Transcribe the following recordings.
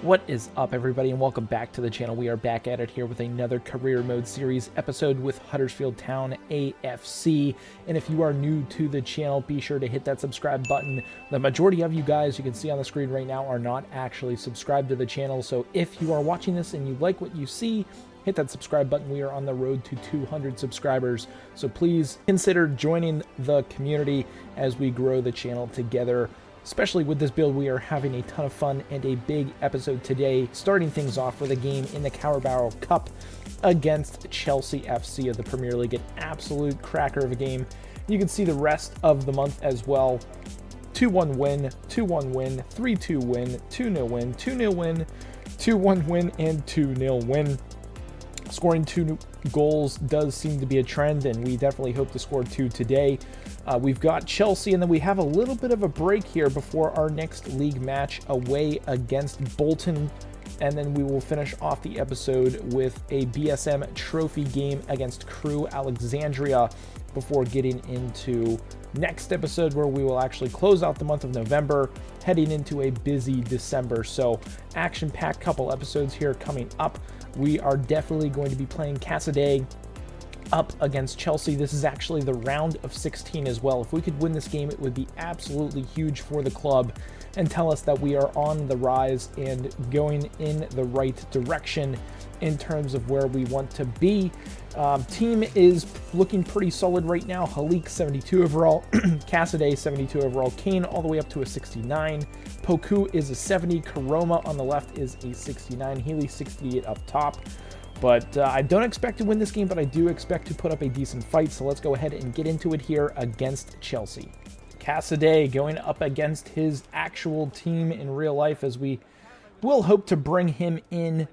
What is up, everybody, and welcome back to the channel. We are back at it here with another Career Mode Series episode with Huddersfield Town AFC. And if you are new to the channel, be sure to hit that subscribe button. The majority of you guys, you can see on the screen right now, are not actually subscribed to the channel. So if you are watching this and you like what you see, hit that subscribe button. We are on the road to 200 subscribers. So please consider joining the community as we grow the channel together. Especially with this build, we are having a ton of fun and a big episode today, starting things off with a game in the Carabao Cup against Chelsea FC of the Premier League. An absolute cracker of a game. You can see the rest of the month as well. 2-1 win, 2-1 win, 3-2 win, 2-0 win, 2-0 win, 2-1 win, and 2-0 win. Scoring 2 goals does seem to be a trend, and we definitely hope to score 2 today. We've got Chelsea, and then we have a little bit of a break here before our next league match away against Bolton. And then we will finish off the episode with a BSM trophy game against Crew Alexandria before getting into next episode where we will actually close out the month of November, heading into a busy December. So action-packed couple episodes here coming up. We are definitely going to be playing Casaday up against Chelsea. This is actually the round of 16 as well. If we could win this game, it would be absolutely huge for the club and tell us that we are on the rise and going in the right direction in terms of where we want to be. Team is looking pretty solid right now. Halik 72 overall, Casaday 72 overall, Kane all the way up to a 69, Poku is a 70, Karoma on the left is a 69, Healy 68 up top. But I don't expect to win this game, but I do expect to put up a decent fight. So let's go ahead and get into it here against Chelsea. Casaday going up against his actual team in real life, as we will hope to bring him in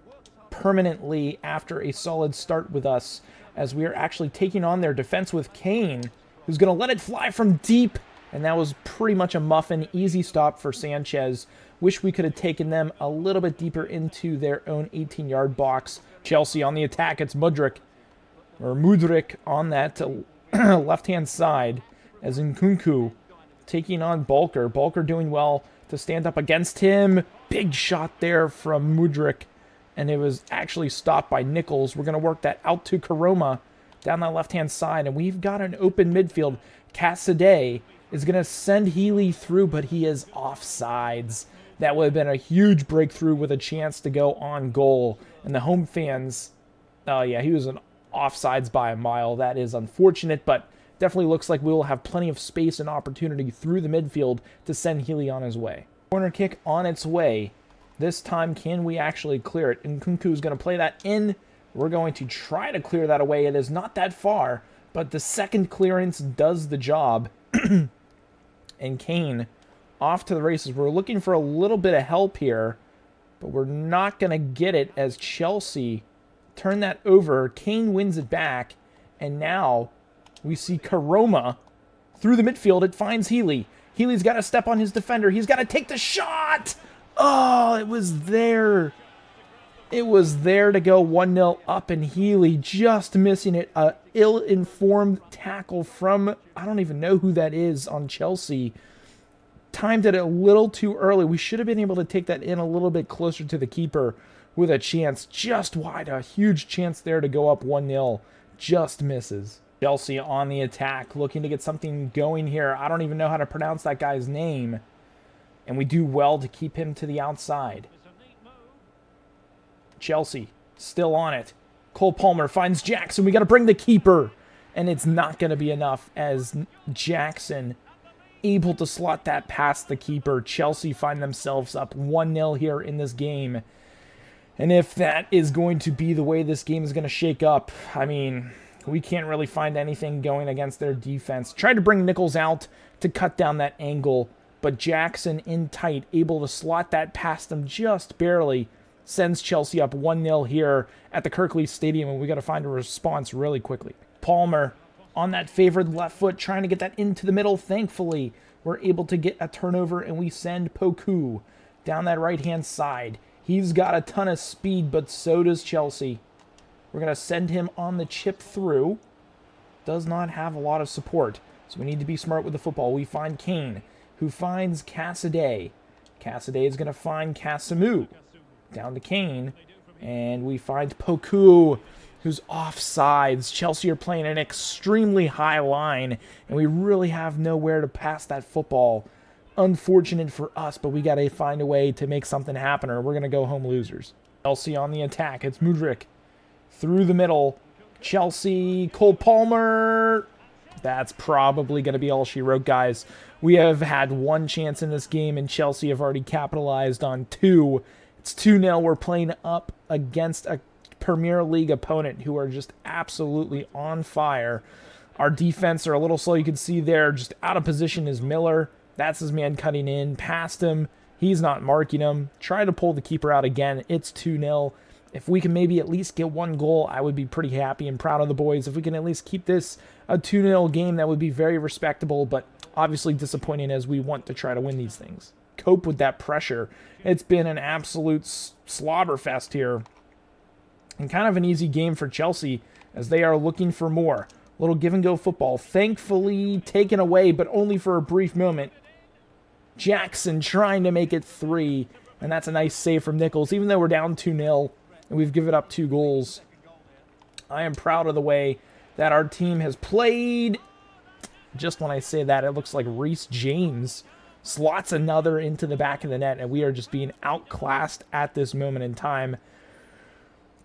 permanently after a solid start with us, as we are actually taking on their defense with Kane, who's going to let it fly from deep. And that was pretty much a muffin. Easy stop for Sanchez. Wish we could have taken them a little bit deeper into their own 18-yard box. Chelsea on the attack. It's Mudryk on that left-hand side, as Nkunku taking on Bulker. Bulker doing well to stand up against him. Big shot there from Mudryk, and it was actually stopped by Nichols. We're going to work that out to Karoma down that left-hand side, and we've got an open midfield. Casaday is going to send Healy through, but he is offsides. That would have been a huge breakthrough with a chance to go on goal. And the home fans, oh yeah, he was an offsides by a mile. That is unfortunate, but definitely looks like we will have plenty of space and opportunity through the midfield to send Healy on his way. Corner kick on its way. This time, can we actually clear it? And Nkunku is going to play that in. We're going to try to clear that away. It is not that far, but the second clearance does the job. And Kane off to the races. We're looking for a little bit of help here, but we're not going to get it as Chelsea turn that over. Kane wins it back, and now we see Karoma through the midfield. It finds Healy. Healy's got to step on his defender. He's got to take the shot. Oh, it was there. It was there to go 1-0 up, and Healy just missing it. A ill-informed tackle from, I don't even know who that is on Chelsea. Timed it a little too early. We should have been able to take that in a little bit closer to the keeper with a chance just wide. A huge chance there to go up 1-0. Just misses. Chelsea on the attack, looking to get something going here. I don't even know how to pronounce that guy's name. And we do well to keep him to the outside. Chelsea still on it. Cole Palmer finds Jackson. We got to bring the keeper. And it's not going to be enough, as Jackson able to slot that past the keeper. Chelsea find themselves up 1-0 here in this game. And if that is going to be the way this game is going to shake up, I mean, we can't really find anything going against their defense. Tried to bring Nichols out to cut down that angle, but Jackson in tight, able to slot that past them just barely, sends Chelsea up 1-0 here at the Kirklees Stadium, and we got to find a response really quickly. Palmer on that favored left foot, trying to get that into the middle. Thankfully, we're able to get a turnover, and we send Poku down that right-hand side. He's got a ton of speed, but so does Chelsea. We're going to send him on the chip through. Does not have a lot of support, so we need to be smart with the football. We find Kane, who finds Casaday. Casaday is going to find Casamu. Down to Kane. And we find Poku, who's offsides. Chelsea are playing an extremely high line, and we really have nowhere to pass that football. Unfortunate for us, but we got to find a way to make something happen, or we're going to go home losers. Chelsea on the attack. It's Mudryk through the middle. Chelsea, Cole Palmer. That's probably going to be all she wrote, guys. We have had one chance in this game, and Chelsea have already capitalized on two. It's 2-0. We're playing up against a Premier League opponent who are just absolutely on fire. Our defense are a little slow. You can see there, just out of position is Miller. That's his man cutting in past him. He's not marking him. Try to pull the keeper out again. It's 2-0. If we can maybe at least get one goal, I would be pretty happy and proud of the boys. If we can at least keep this a 2-0 game, that would be very respectable, but obviously disappointing as we want to try to win these things. Cope with that pressure. It's been an absolute slobber fest here. And kind of an easy game for Chelsea as they are looking for more. Little give-and-go football. Thankfully taken away, but only for a brief moment. Jackson trying to make it 3, and that's a nice save from Nichols. Even though we're down 2-0 and we've given up 2 goals, I am proud of the way that our team has played. Just when I say that, it looks like Reece James slots another into the back of the net, and we are just being outclassed at this moment in time.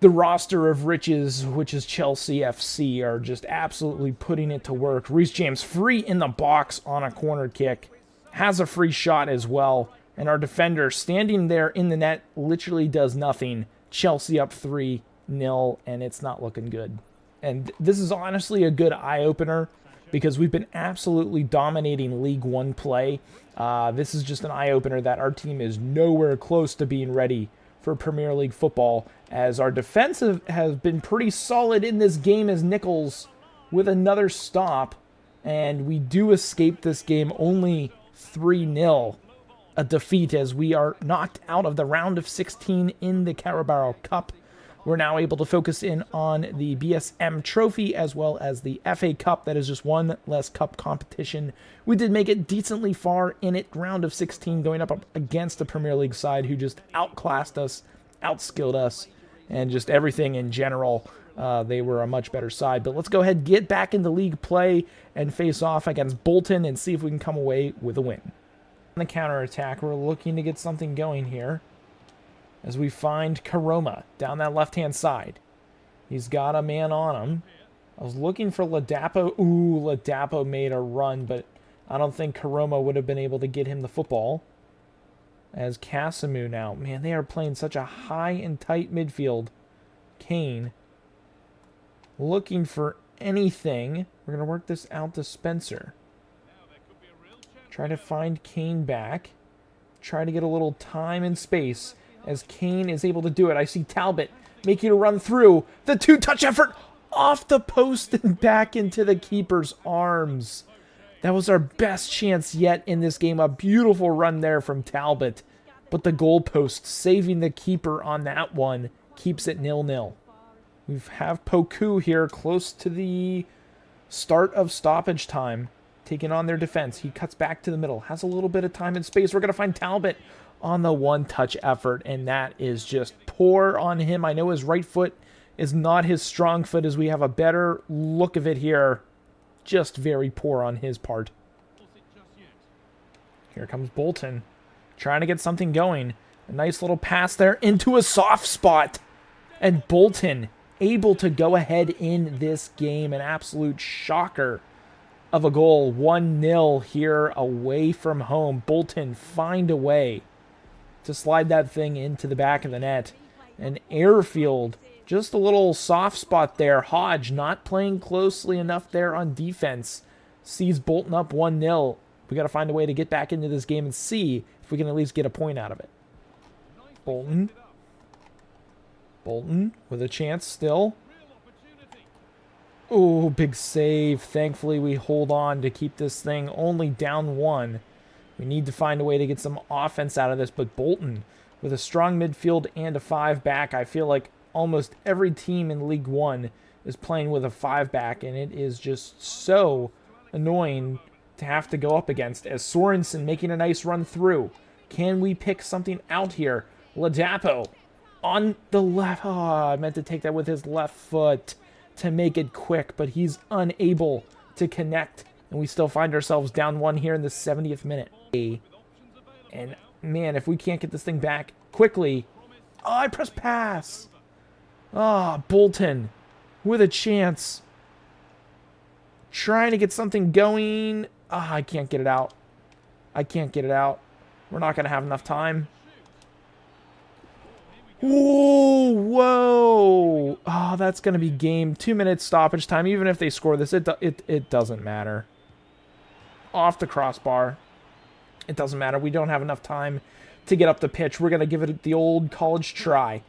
The roster of riches, which is Chelsea FC, are just absolutely putting it to work. Reece James free in the box on a corner kick. Has a free shot as well. And our defender standing there in the net literally does nothing. Chelsea up 3-0, and it's not looking good. And this is honestly a good eye-opener because we've been absolutely dominating League One play. This is just an eye-opener that our team is nowhere close to being ready for Premier League football, as our defensive has been pretty solid in this game as Nichols with another stop, and we do escape this game only 3-0, a defeat as we are knocked out of the round of 16 in the Carabao Cup. We're now able to focus in on the BSM Trophy as well as the FA Cup. That is just one less cup competition. We did make it decently far in it, round of 16, going up against the Premier League side who just outclassed us, outskilled us, and just everything in general. They were a much better side. But let's go ahead, get back into league play and face off against Bolton and see if we can come away with a win. On the counterattack, we're looking to get something going here as we find Karoma down that left-hand side. He's got a man on him. I was looking for Ladapo. Ooh, Ladapo made a run, but I don't think Karoma would have been able to get him the football. As Casimou now. Man, they are playing such a high and tight midfield. Kane looking for anything. We're going to work this out to Spencer. Try to find Kane back. Try to get a little time and space as Kane is able to do it. I see Talbot making a run through. The two-touch effort off the post and back into the keeper's arms. That was our best chance yet in this game. A beautiful run there from Talbot. But the goalpost saving the keeper on that one keeps it 0-0. We have Poku here close to the start of stoppage time, taking on their defense. He cuts back to the middle, has a little bit of time and space. We're going to find Talbot on the one-touch effort, and that is just poor on him. I know his right foot is not his strong foot as we have a better look of it here. Just very poor on his part. Here comes Bolton, trying to get something going. A nice little pass there into a soft spot. And Bolton able to go ahead in this game. An absolute shocker of a goal. 1-0 here away from home. Bolton find a way to slide that thing into the back of the net. And Airfield, just a little soft spot there. Hodge not playing closely enough there on defense. Sees Bolton up 1-0. We got to find a way to get back into this game and see if we can at least get a point out of it. Bolton. Bolton with a chance still. Oh, big save. Thankfully, we hold on to keep this thing only down 1. We need to find a way to get some offense out of this, but Bolton with a strong midfield and a 5-back, I feel like almost every team in League One is playing with a 5-back, and it is just so annoying to have to go up against. As Sorensen making a nice run through. Can we pick something out here? Ladapo on the left. Oh, I meant to take that with his left foot to make it quick, but he's unable to connect. And we still find ourselves down 1 here in the 70th minute. And man, if we can't get this thing back quickly. Oh, I pressed pass. Oh, Bolton with a chance. Trying to get something going. Oh, I can't get it out. I can't get it out. We're not going to have enough time. Whoa, whoa. Oh, that's going to be game. 2 minutes stoppage time. Even if they score this, it doesn't matter. Off the crossbar. It doesn't matter. We don't have enough time to get up the pitch. We're going to give it the old college try.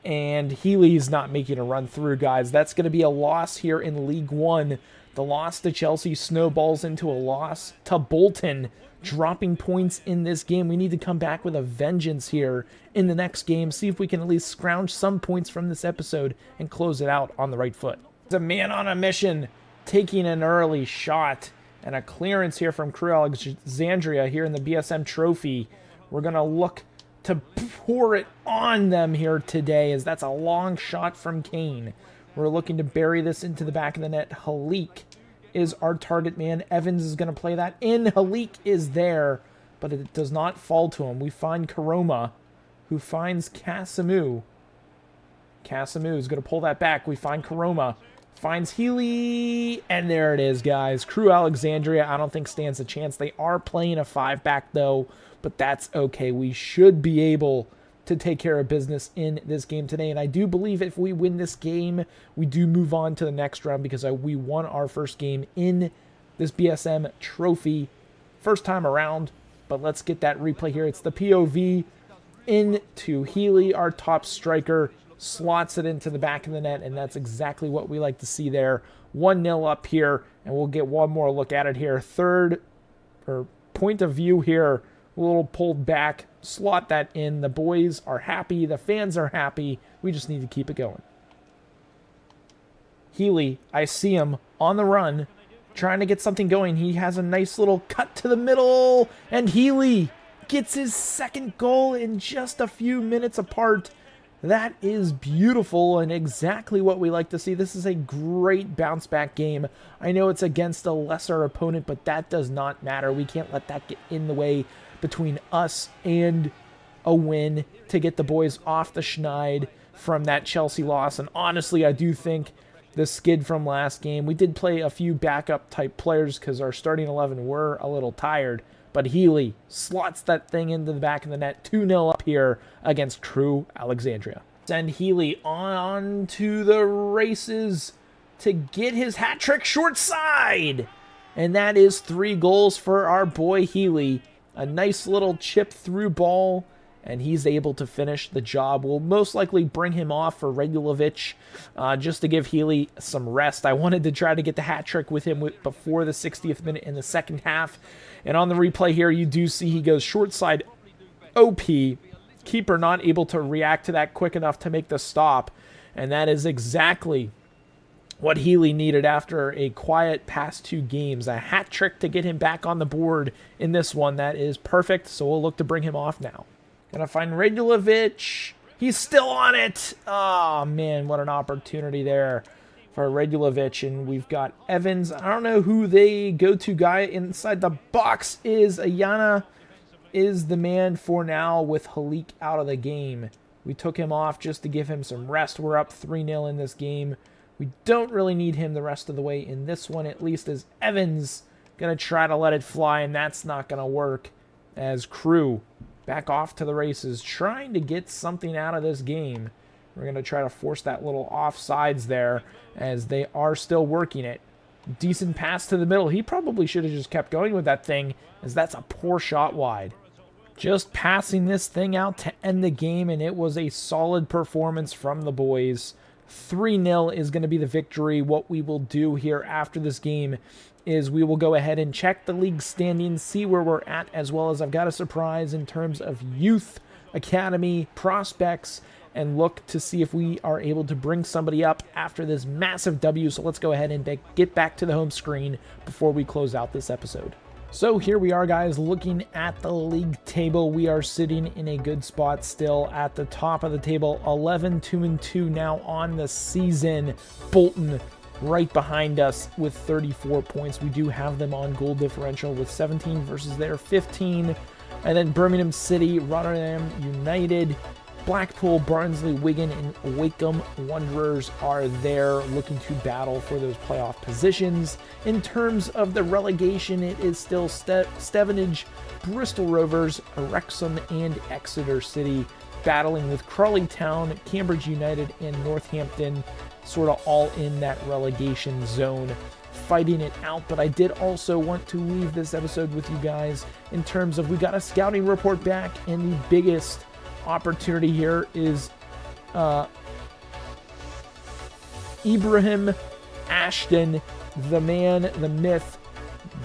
And Healy's not making a run through, guys. That's going to be a loss here in League One. The loss to Chelsea snowballs into a loss to Bolton, dropping points in this game. We need to come back with a vengeance here in the next game. See if we can at least scrounge some points from this episode and close it out on the right foot. It's a man on a mission, taking an early shot. And a clearance here from Crew Alexandria here in the BSM Trophy. We're going to look to pour it on them here today, as that's a long shot from Kane. We're looking to bury this into the back of the net. Halik is our target man. Evans is going to play that in. Halik is there, but it does not fall to him. We find Karoma, who finds Casamu. Casamu is going to pull that back. We find Karoma. Finds Healy, and there it is, guys. Crew Alexandria, I don't think stands a chance. They are playing a 5-back, though, but that's okay. We should be able to take care of business in this game today, and I do believe if we win this game, we do move on to the next round because we won our first game in this BSM Trophy first time around, but let's get that replay here. It's the POV into Healy, our top striker. Slots it into the back of the net, and that's exactly what we like to see there. 1-0 up here, and we'll get one more look at it here. Third, or point of view here, a little pulled back. Slot that in. The boys are happy. The fans are happy. We just need to keep it going. Healy, I see him on the run, trying to get something going. He has a nice little cut to the middle, and Healy gets his second goal in just a few minutes apart. That is beautiful and exactly what we like to see. This is a great bounce back game. I know it's against a lesser opponent, but that does not matter. We can't let that get in the way between us and a win to get the boys off the schneid from that Chelsea loss. And honestly, I do think the skid from last game, we did play a few backup type players because our starting 11 were a little tired. But Healy slots that thing into the back of the net. 2-0 up here against Crew Alexandria. Send Healy on to the races to get his hat trick short side. And that is 3 goals for our boy Healy. A nice little chip through ball, and he's able to finish the job. We'll most likely bring him off for Regulovic just to give Healy some rest. I wanted to try to get the hat trick with him before the 60th minute in the second half. And on the replay here, you do see he goes short side OP. Keeper not able to react to that quick enough to make the stop. And that is exactly what Healy needed after a quiet past 2 games. A hat trick to get him back on the board in this one. That is perfect, so we'll look to bring him off now. Gonna find Regulovic. He's still on it. Oh, man, what an opportunity there for Regulovic. And we've got Evans. I don't know who the go-to guy inside the box is. Ayana is the man for now with Halik out of the game. We took him off just to give him some rest. We're up 3-0 in this game. We don't really need him the rest of the way in this one, at least, as Evans going to try to let it fly, and that's not going to work as Crew back off to the races, trying to get something out of this game. We're going to try to force that little offsides there as they are still working it. Decent pass to the middle. He probably should have just kept going with that thing, as that's a poor shot wide. Just passing this thing out to end the game, and it was a solid performance from the boys. 3-0 is going to be the victory. What we will do here after this game is we will go ahead and check the league standings, see where we're at, as well as I've got a surprise in terms of youth, academy, prospects, and look to see if we are able to bring somebody up after this massive W. So let's go ahead and get back to the home screen before we close out this episode. So here we are, guys, looking at the league table. We are sitting in a good spot still at the top of the table. 11-2-2 now on the season. Bolton right behind us with 34 points. We do have them on goal differential with 17 versus their 15. And then Birmingham City, Rotterdam United, Blackpool, Barnsley, Wigan, and Wycombe Wanderers are there looking to battle for those playoff positions. In terms of the relegation, it is still Stevenage, Bristol Rovers, Wrexham, and Exeter City battling with Crawley Town, Cambridge United, and Northampton sort of all in that relegation zone, fighting it out. But I did also want to leave this episode with you guys in terms of we got a scouting report back, and the biggest opportunity here is Ibrahim Ashton, the man, the myth,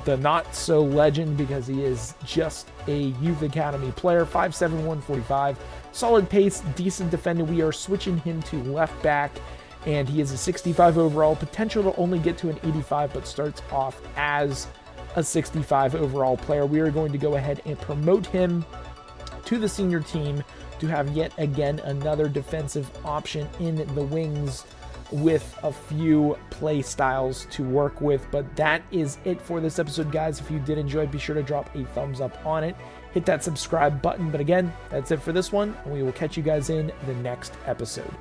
the not so legend, because he is just a youth academy player. 5'7", 145, solid pace, decent defender. We are switching him to left back, and he is a 65 overall, potential to only get to an 85, but starts off as a 65 overall player. We are going to go ahead and promote him to the senior team to have yet again another defensive option in the wings with a few play styles to work with. But that is it for this episode, guys. If you did enjoy, be sure to drop a thumbs up on it. Hit that subscribe button. But again, that's it for this one, and we will catch you guys in the next episode.